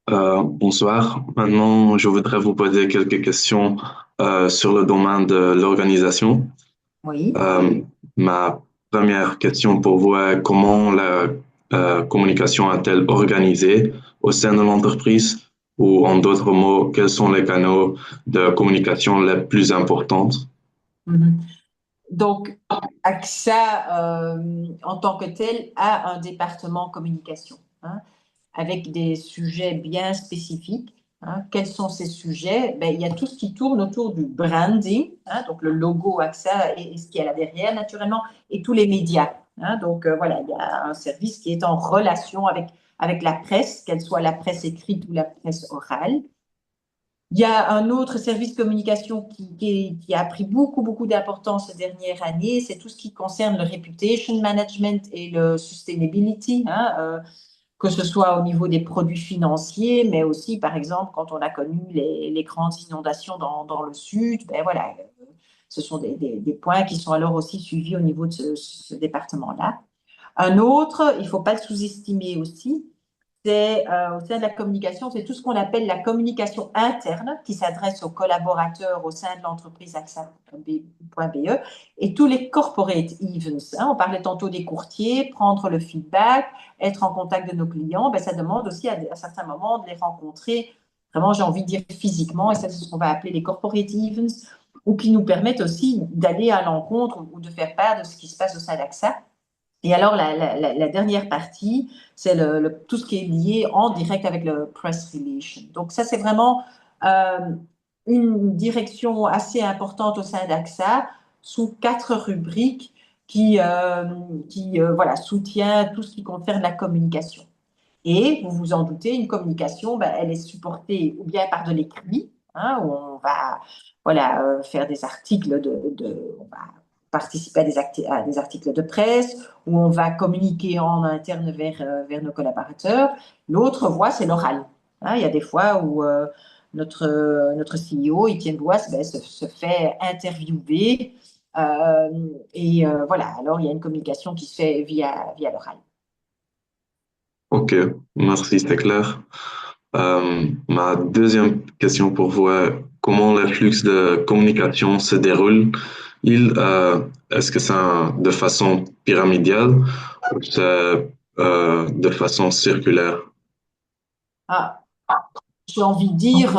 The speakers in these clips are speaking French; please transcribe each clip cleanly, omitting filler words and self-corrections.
Bonsoir. Maintenant, je voudrais vous poser quelques questions sur le domaine de l'organisation. Oui. Euh, Ma première question pour vous est comment la communication est-elle organisée au sein de l'entreprise ou en d'autres mots, quels sont les canaux de communication les plus importants? Mhm. Donc, AXA, en tant que tel, a un département communication, hein, avec des sujets bien spécifiques, hein. Quels sont ces sujets? Ben, il y a tout ce qui tourne autour du branding, hein, donc le logo AXA et ce qu'il y a là derrière, naturellement, et tous les médias, hein. Donc, voilà, il y a un service qui est en relation avec la presse, qu'elle soit la presse écrite ou la presse orale. Il y a un autre service de communication qui a pris beaucoup d'importance ces dernières années, c'est tout ce qui concerne le reputation management et le sustainability, hein, que ce soit au niveau des produits financiers, mais aussi, par exemple, quand on a connu les grandes inondations dans le sud, ben voilà, ce sont des points qui sont alors aussi suivis au niveau de ce département-là. Un autre, il ne faut pas le sous-estimer aussi, c'est au sein de la communication, c'est tout ce qu'on appelle la communication interne qui s'adresse aux collaborateurs au sein de l'entreprise AXA.be et tous les corporate events, hein. On parlait tantôt des courtiers, prendre le feedback, être en contact de nos clients, ben, ça demande aussi à certains moments de les rencontrer, vraiment j'ai envie de dire physiquement, et ça c'est ce qu'on va appeler les corporate events, ou qui nous permettent aussi d'aller à l'encontre ou de faire part de ce qui se passe au sein d'AXA. Et alors, la dernière partie, c'est tout ce qui est lié en direct avec le press relation. Donc, ça, c'est vraiment euh, une direction assez importante au sein d'AXA, sous 4 rubriques qui voilà, soutient tout ce qui concerne la communication. Et vous vous en doutez, une communication, ben, elle est supportée ou bien par de l'écrit, hein, où on va voilà, faire des articles on va participer à des articles de presse, où on va communiquer en interne vers nos collaborateurs. L'autre voie, c'est l'oral, hein. Il y a des fois où notre CEO, Étienne Boisse, ben, se fait interviewer. Voilà, alors il y a une communication qui se fait via l'oral. Ok, merci, c'est clair. Ma deuxième question pour vous est comment le flux de communication se déroule? Est-ce que c'est de façon pyramidale ou c'est de façon circulaire? Ah, j'ai envie de dire,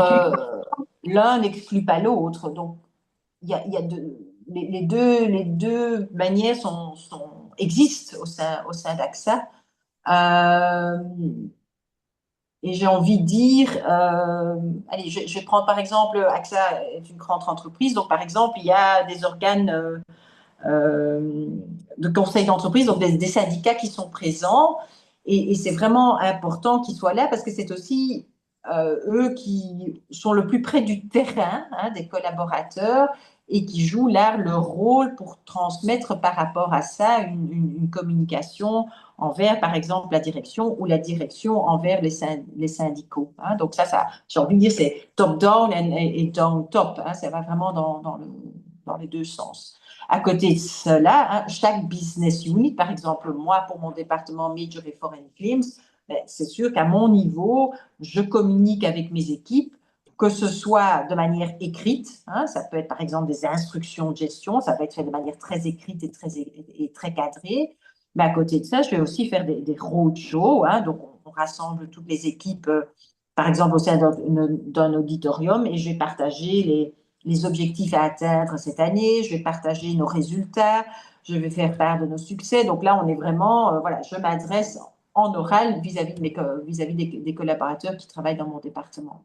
l'un n'exclut pas l'autre. Donc, il y a les deux manières existent au sein d'AXA. Euh, et j'ai envie de dire, allez, je vais prendre par exemple, AXA est une grande entreprise, donc par exemple, il y a des organes euh, de conseil d'entreprise, donc des syndicats qui sont présents. Et c'est vraiment important qu'ils soient là parce que c'est aussi eux qui sont le plus près du terrain, hein, des collaborateurs et qui jouent là le rôle pour transmettre par rapport à ça une communication envers, par exemple, la direction ou la direction envers les syndicaux, hein. Donc ça, j'ai envie de dire, c'est top-down et down-top, hein. Ça va vraiment dans les deux sens. À côté de cela, hein, chaque business unit, par exemple, moi, pour mon département Major et Foreign Claims, ben, c'est sûr qu'à mon niveau, je communique avec mes équipes, que ce soit de manière écrite, hein, ça peut être par exemple des instructions de gestion, ça peut être fait de manière très écrite et très cadrée. Mais à côté de ça, je vais aussi faire des roadshows, hein, donc on rassemble toutes les équipes, par exemple au sein d'un auditorium, et je vais partager les objectifs à atteindre cette année, je vais partager nos résultats, je vais faire part de nos succès. Donc là, on est vraiment, voilà, je m'adresse en oral vis-à-vis vis-à-vis des collaborateurs qui travaillent dans mon département.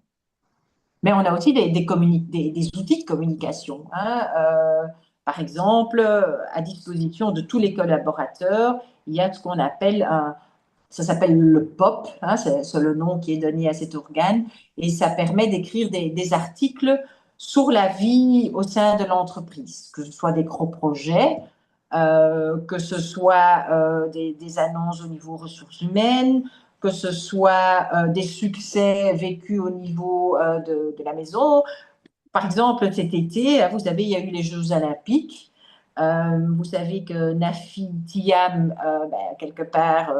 Mais on a aussi des outils de communication, hein. Par exemple, à disposition de tous les collaborateurs, il y a ce qu'on appelle ça s'appelle le POP, hein, c'est le nom qui est donné à cet organe, et ça permet d'écrire des articles sur la vie au sein de l'entreprise, que ce soit des gros projets, que ce soit des annonces au niveau ressources humaines, que ce soit des succès vécus au niveau de la maison. Par exemple, cet été, vous savez, il y a eu les Jeux Olympiques. Vous savez que Nafi Thiam, ben, quelque part,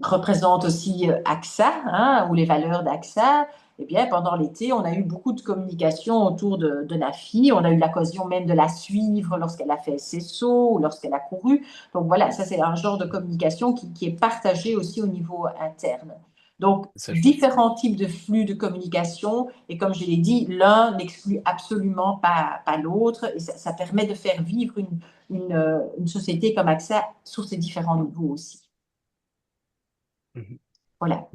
représente aussi AXA, hein, ou les valeurs d'AXA. Eh bien, pendant l'été, on a eu beaucoup de communication autour de la fille. On a eu l'occasion même de la suivre lorsqu'elle a fait ses sauts ou lorsqu'elle a couru. Donc voilà, ça c'est un genre de communication qui est partagé aussi au niveau interne. Donc, C'est chouette. différents types de flux de communication. Et comme je l'ai dit, l'un n'exclut absolument pas l'autre. Et ça permet de faire vivre une société comme AXA sur ces différents niveaux aussi. Mhm. Voilà.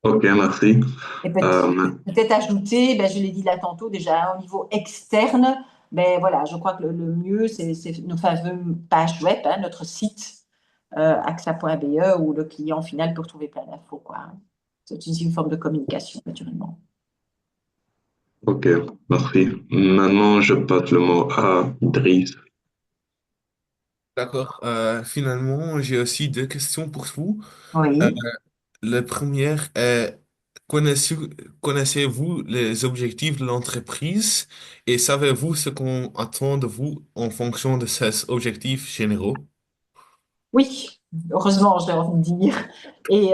Ok, merci. Et Euh, peut-être ajouter, ben, je l'ai dit là tantôt déjà, au niveau externe, ben voilà, je crois que le mieux, c'est nos fameuses pages web, hein, notre site axa.be où le client final peut retrouver plein d'infos, quoi, hein. C'est une forme de communication, naturellement. ok, merci. Maintenant, je passe le mot à Driss. D'accord. Finalement, j'ai aussi deux questions pour vous. Euh, Oui. la première est, connaissez- connaissez-vous les objectifs de l'entreprise et savez-vous ce qu'on attend de vous en fonction de ces objectifs généraux? Oui, heureusement, j'ai envie de dire. Et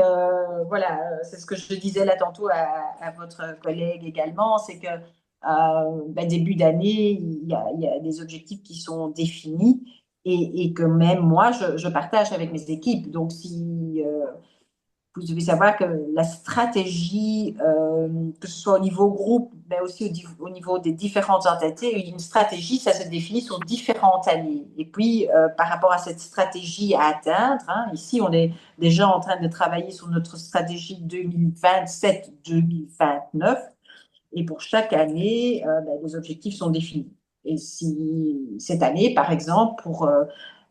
voilà, c'est ce que je disais là tantôt à votre collègue également, c'est que ben, début d'année, il y a des objectifs qui sont définis et que même moi, je partage avec mes équipes. Donc, si vous devez savoir que la stratégie, que ce soit au niveau groupe, mais aussi au niveau des différentes entités, une stratégie, ça se définit sur différentes années. Et puis, par rapport à cette stratégie à atteindre, hein, ici, on est déjà en train de travailler sur notre stratégie 2027-2029. Et pour chaque année, ben, les objectifs sont définis. Et si cette année, par exemple,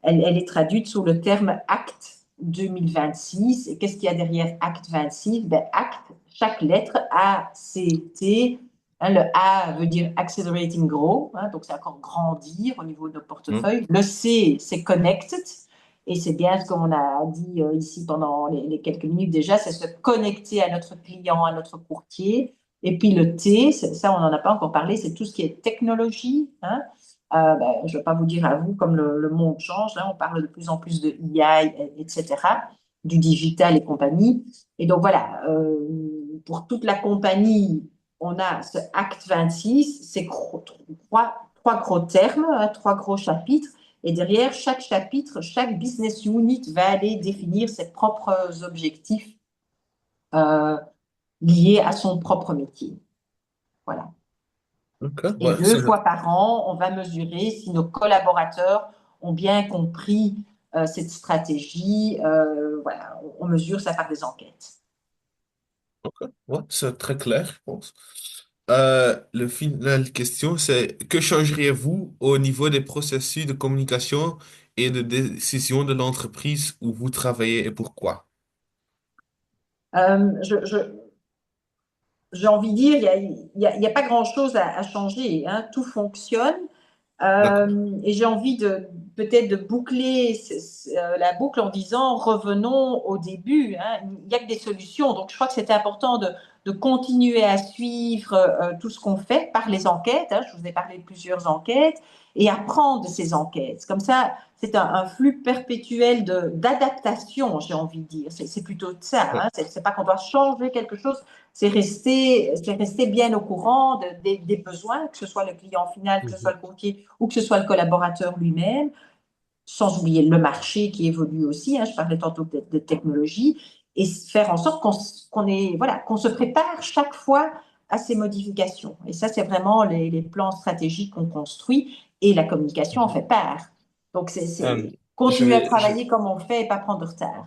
elle est traduite sous le terme acte 2026. Et qu'est-ce qu'il y a derrière acte 26? Ben, acte, chaque lettre A, C, T. Hein, le A veut dire accelerating grow, hein, donc c'est encore grandir au niveau de notre Hmm. portefeuille. Le C, c'est connected. Et c'est bien ce qu'on a dit ici pendant les quelques minutes déjà, c'est se connecter à notre client, à notre courtier. Et puis le T, ça on n'en a pas encore parlé, c'est tout ce qui est technologie, hein. Ben, je ne vais pas vous dire à vous, comme le monde change, hein, on parle de plus en plus de AI, etc., du digital et compagnie. Et donc voilà, pour toute la compagnie, on a ce Acte 26, c'est trois gros termes, hein, trois gros chapitres. Et derrière chaque chapitre, chaque business unit va aller définir ses propres objectifs euh, liés à son propre métier. Voilà. Ok, Et ouais, deux fois par an, on va mesurer si nos collaborateurs ont bien compris cette stratégie. Voilà, on mesure ça par des enquêtes. ouais, c'est très clair, je pense. Le final question, c'est que changeriez-vous au niveau des processus de communication et de décision de l'entreprise où vous travaillez et pourquoi? Euh, je, je, j'ai envie de dire, il y a pas grand-chose à changer, hein. Tout fonctionne. D'accord. Et j'ai envie de peut-être de boucler la boucle en disant revenons au début, hein. Il n'y a que des solutions. Donc je crois que c'est important de continuer à suivre tout ce qu'on fait par les enquêtes, hein. Je vous ai parlé de plusieurs enquêtes et apprendre de ces enquêtes. Comme ça, c'est un flux perpétuel d'adaptation, j'ai envie de dire. C'est plutôt de ça, Ouais. hein. C'est pas qu'on doit changer quelque chose, c'est rester bien au courant des besoins, que ce soit le client final, que ce soit Mhm. le courtier ou que ce soit le collaborateur lui-même, sans oublier le marché qui évolue aussi, hein, je parlais tantôt de technologie, et faire en sorte voilà, qu'on se prépare chaque fois à ces modifications. Et ça, c'est vraiment les plans stratégiques qu'on construit et la communication en Mhm. fait part. Donc, Euh, c'est je continuer à vais, je, travailler comme on fait et pas prendre de retard.